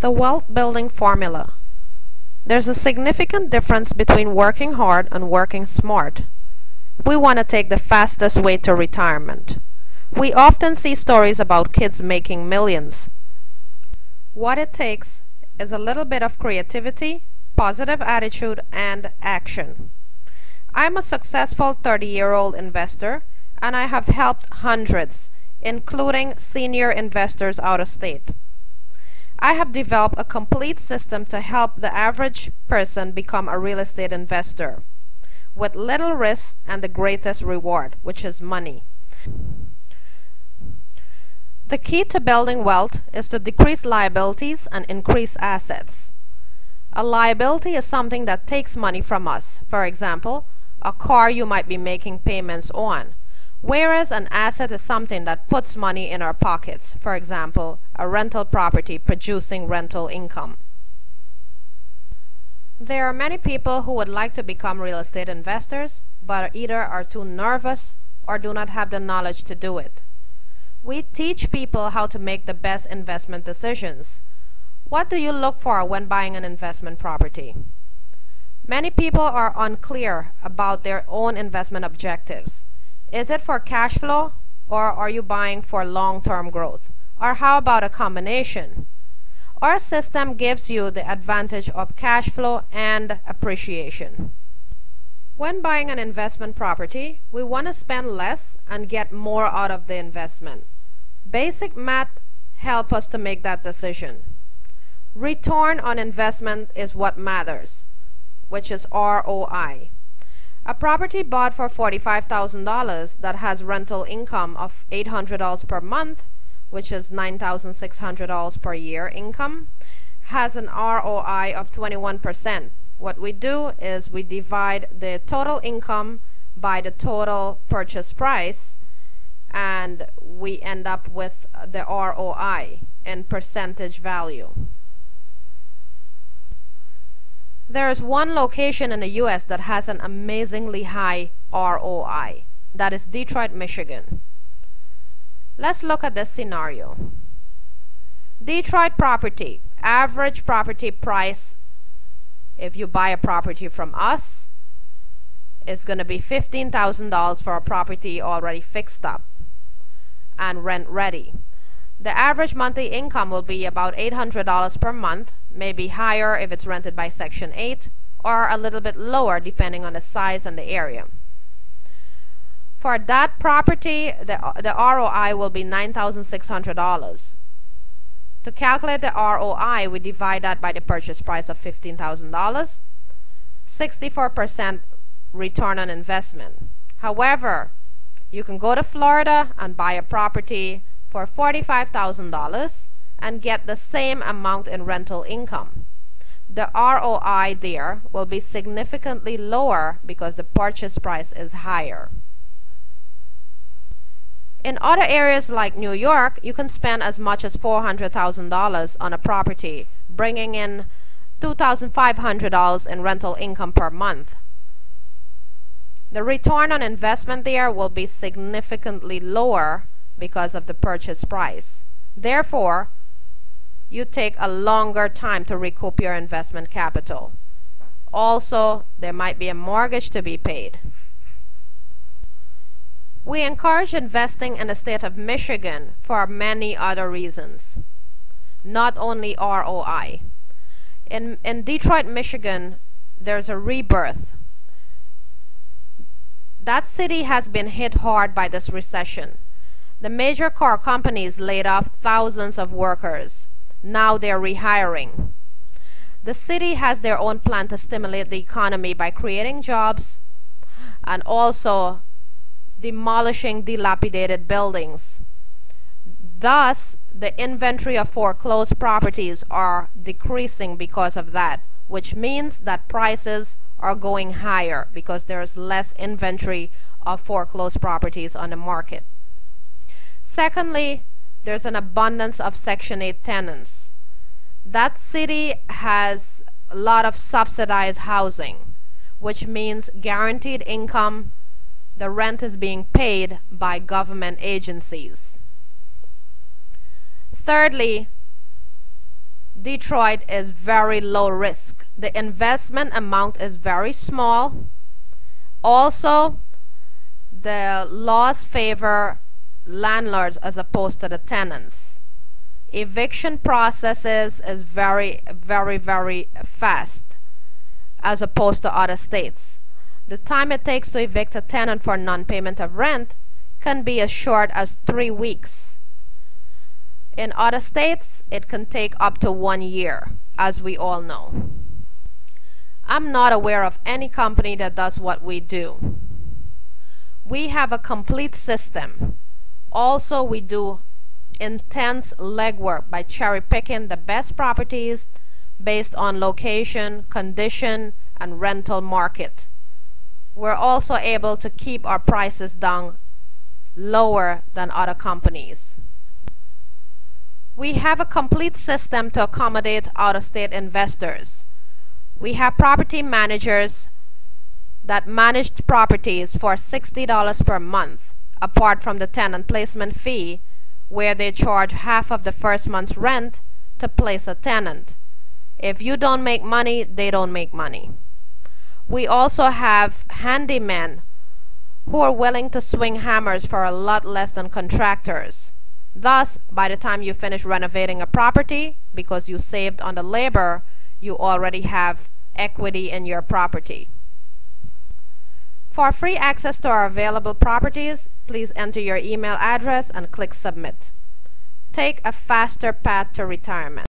The wealth building formula. There's a significant difference between working hard and working smart. We want to take the fastest way to retirement. We often see stories about kids making millions. What it takes is a little bit of creativity, positive attitude, and action. I'm a successful 30-year-old investor, and I have helped hundreds, including senior investors out of state. I have developed a complete system to help the average person become a real estate investor with little risk and the greatest reward, which is money. The key to building wealth is to decrease liabilities and increase assets. A liability is something that takes money from us. For example, a car you might be making payments on. Whereas an asset is something that puts money in our pockets. For example, a rental property producing rental income. There are many people who would like to become real estate investors, but either are too nervous or do not have the knowledge to do it. We teach people how to make the best investment decisions. What do you look for when buying an investment property? Many people are unclear about their own investment objectives. Is it for cash flow, or are you buying for long-term growth? Or how about a combination? Our system gives you the advantage of cash flow and appreciation. When buying an investment property, we want to spend less and get more out of the investment. Basic math helps us to make that decision. Return on investment is what matters, which is ROI. A property bought for $45,000 that has rental income of $800 per month, which is $9,600 per year income, has an ROI of 21%. What we do is we divide the total income by the total purchase price, and we end up with the ROI in percentage value. There is one location in the US that has an amazingly high ROI. That is Detroit, Michigan. Let's look at this scenario. Detroit property, average property price, if you buy a property from us, is going to be $15,000 for a property already fixed up and rent ready. The average monthly income will be about $800 per month, maybe higher if it's rented by Section 8, or a little bit lower depending on the size and the area. For that property, the ROI will be $9,600. To calculate the ROI, we divide that by the purchase price of $15,000, 64% return on investment. However, you can go to Florida and buy a property for $45,000 and get the same amount in rental income. The ROI there will be significantly lower because the purchase price is higher. In other areas like New York, you can spend as much as $400,000 on a property, bringing in $2,500 in rental income per month. The return on investment there will be significantly lower because of the purchase price. Therefore, you take a longer time to recoup your investment capital. Also, there might be a mortgage to be paid. We encourage investing in the state of Michigan for many other reasons, not only ROI. In Detroit, Michigan, there's a rebirth. That city has been hit hard by this recession. The major car companies laid off thousands of workers. Now they're rehiring. The city has their own plan to stimulate the economy by creating jobs and also demolishing dilapidated buildings. Thus, the inventory of foreclosed properties are decreasing because of that, which means that prices are going higher because there's less inventory of foreclosed properties on the market. Secondly, there's an abundance of Section 8 tenants. That city has a lot of subsidized housing, which means guaranteed income. The rent is being paid by government agencies. Thirdly, Detroit is very low risk. The investment amount is very small. Also, the laws favor landlords as opposed to the tenants. Eviction processes is very fast as opposed to other states. The time it takes to evict a tenant for non-payment of rent can be as short as 3 weeks. In other states, it can take up to 1 year, as we all know. I'm not aware of any company that does what we do. We have a complete system. Also, we do intense legwork by cherry-picking the best properties based on location, condition, and rental market. We're also able to keep our prices down lower than other companies. We have a complete system to accommodate out-of-state investors. We have property managers that manage properties for $60 per month, apart from the tenant placement fee, where they charge half of the first month's rent to place a tenant. If you don't make money, they don't make money. We also have handymen who are willing to swing hammers for a lot less than contractors. Thus, by the time you finish renovating a property, because you saved on the labor, you already have equity in your property. For free access to our available properties, please enter your email address and click submit. Take a faster path to retirement.